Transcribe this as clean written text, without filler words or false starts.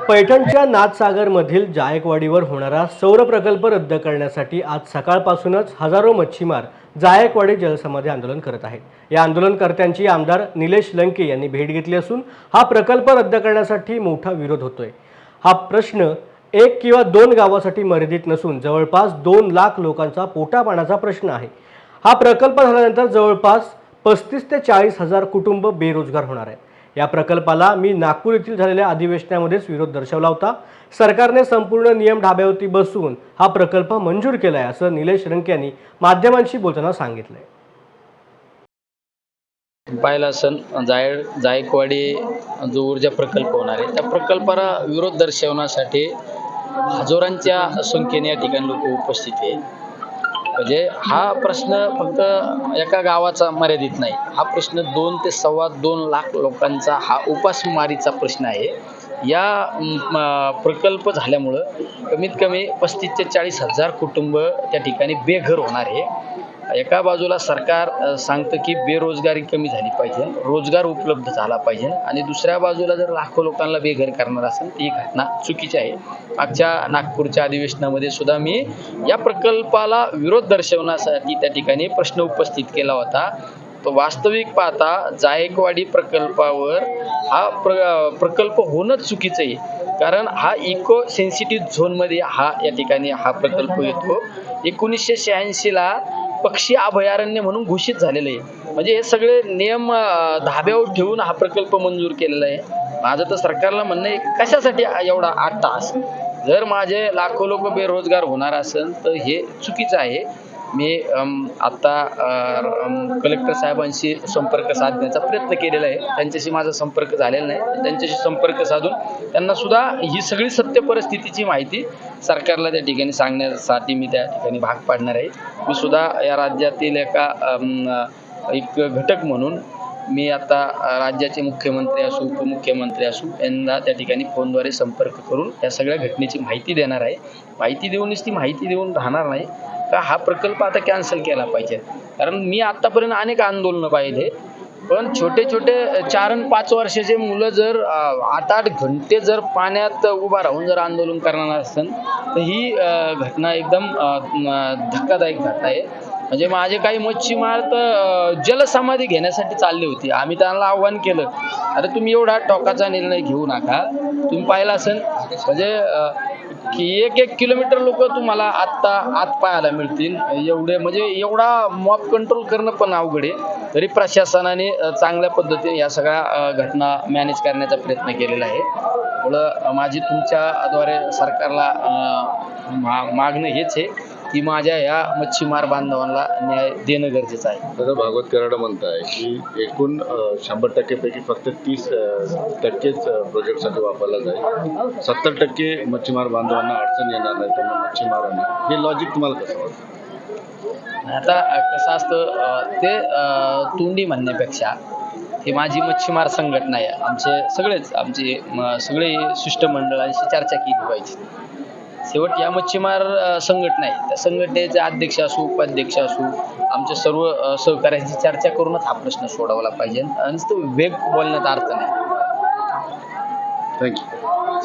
पैठणच्या नाथसागरमधील जायकवाडीवर होणारा सौर प्रकल्प रद्द करण्यासाठी आज सकाळपासूनच हजारो मच्छीमार जायकवाडी जलसमाधी आंदोलन करत आहेत। या आंदोलनकर्त्यांची आमदार निलेश लंके यांनी भेट घेतली असून हा प्रकल्प रद्द करण्यासाठी मोठा विरोध होतोय। हा प्रश्न एक किंवा दोन गावासाठी मर्यादित नसून जवळपास 2 लाख लोकांचा पोटापाण्याचा प्रश्न आहे। हा प्रकल्प झाल्यानंतर जवळपास 35 ते 40 हजार कुटुंब बेरोजगार होणार आहेत। या प्रकल्पाला मी नागपूर येथील झालेल्या अधिवेशनामध्येच विरोध दर्शवला होता। सरकारने संपूर्ण नियम ढाब्यावरती बसवून हा प्रकल्प मंजूर केलाय असं निलेश लंके यांनी माध्यमांशी बोलताना सांगितलंय। पाहिला सण जायकवाडी जो ऊर्जा प्रकल्प होणार आहे त्या प्रकल्पाला विरोध दर्शवण्यासाठी हजारांच्या संख्येने या ठिकाणी लोक उपस्थित आहे। म्हणजे हा प्रश्न फक्त एका गावाचा मर्यादित नाही, हा प्रश्न 2 ते 2.25 लाख लोकांचा हा उपासमारीचा प्रश्न आहे। या प्रकल्प झाल्यामुळं कमीत कमी 35 ते 40 हजार कुटुंब त्या ठिकाणी बेघर होणार आहे। एका बाजूला सरकार सांगतं की बेरोजगारी कमी झाली पाहिजे, रोजगार उपलब्ध झाला पाहिजे, आणि दुसऱ्या बाजूला जर लाखो लोकांना बेघर करणार असेल ती घटना चुकीची आहे। मागच्या नागपूरच्या अधिवेशनामध्ये सुद्धा मी या प्रकल्पाला विरोध दर्शवण्यासाठी त्या ठिकाणी प्रश्न उपस्थित केला होता। तो वास्तविक पाहता जायकवाडी प्रकल्पावर हा प्रकल्प होणंच चुकीचं आहे, कारण हा इको सेन्सिटिव्ह झोनमध्ये या ठिकाणी हा प्रकल्प येतो। 1986ला पक्षी अभयारण्य म्हणून घोषित झालेलं आहे। म्हणजे हे सगळे नियम धाब्यावर ठेवून हा प्रकल्प मंजूर केलेला आहे। माझं तर सरकारला म्हणणं आहे, कशासाठी एवढा 8 तास? जर माझे लाखो लोक बेरोजगार होणार असेल तर हे चुकीचं आहे। मी आता कलेक्टर साहेबांशी संपर्क साधण्याचा प्रयत्न केलेला आहे, त्यांच्याशी माझा संपर्क झालेला नाही। त्यांच्याशी संपर्क साधून त्यांना सुद्धा ही सगळी सत्य परिस्थितीची माहिती सरकारला त्या ठिकाणी सांगण्यासाठी मी त्या ठिकाणी भाग पाडणार आहे। मी सुद्धा या राज्यातील एक घटक म्हणून मी आता राज्याचे मुख्यमंत्री असो उपमुख्यमंत्री असो यांना त्या ठिकाणी फोनद्वारे संपर्क करून या सगळ्या घटनेची माहिती देणार आहे। माहिती देऊनच ती माहिती देऊन राहणार नाही का हा प्रकल्प आता कॅन्सल केला पाहिजे। कारण मी आतापर्यंत अनेक आंदोलनं पाहिले, पण छोटे 4 आणि 5 वर्षाचे मुलं जर 8-8 घंटे जर पाण्यात उभा राहून जर आंदोलन करणार असेल तर ही घटना एकदम धक्कादायक घटना आहे। म्हणजे माझे काही मच्छीमार तर जलसमाधी घेण्यासाठी चालले होते। आम्ही त्यांना आव्हान केलं, अरे तुम्ही एवढा टोकाचा निर्णय घेऊ नका। तुम्ही पाहिला असेल म्हणजे की 1 किलोमीटर लोक तुम्हाला आत पाहायला मिळतील, एवढे म्हणजे एवढा मॉब कंट्रोल करणं पण अवघड आहे। तरी प्रशासनाने चांगल्या पद्धतीने या सगळ्या घटना मॅनेज करण्याचा प्रयत्न केलेला आहे। त्यामुळं माझी तुमच्याद्वारे सरकारला मागणं हेच आहे की माझ्या या मच्छीमार बांधवांना न्याय देणं गरजेचं आहे। दादा भागवत कराड म्हणताय की एकूण 100% पैकी फक्त 30%च प्रोजेक्टसाठी वापरला जाईल, 70% मच्छीमार बांधवांना अडचण येणार नाही, त्यांना मच्छीमारांना। हे लॉजिक तुम्हाला कसं वाटतं? आता कसं असतं ते तोंडी म्हणण्यापेक्षा हे माझी मच्छीमार संघटना आहे, आमचे सगळे शिष्टमंडळांशी चर्चा केली पाहिजे। शेवट या मच्छीमार संघटना आहे, त्या संघटनेचे अध्यक्ष असो उपाध्यक्ष असो आमच्या सर्व सहकार्यांची चर्चा करूनच हा प्रश्न सोडवला पाहिजे, आणि तो वेग बोलण्याचा अर्थ नाही। थँक्यू।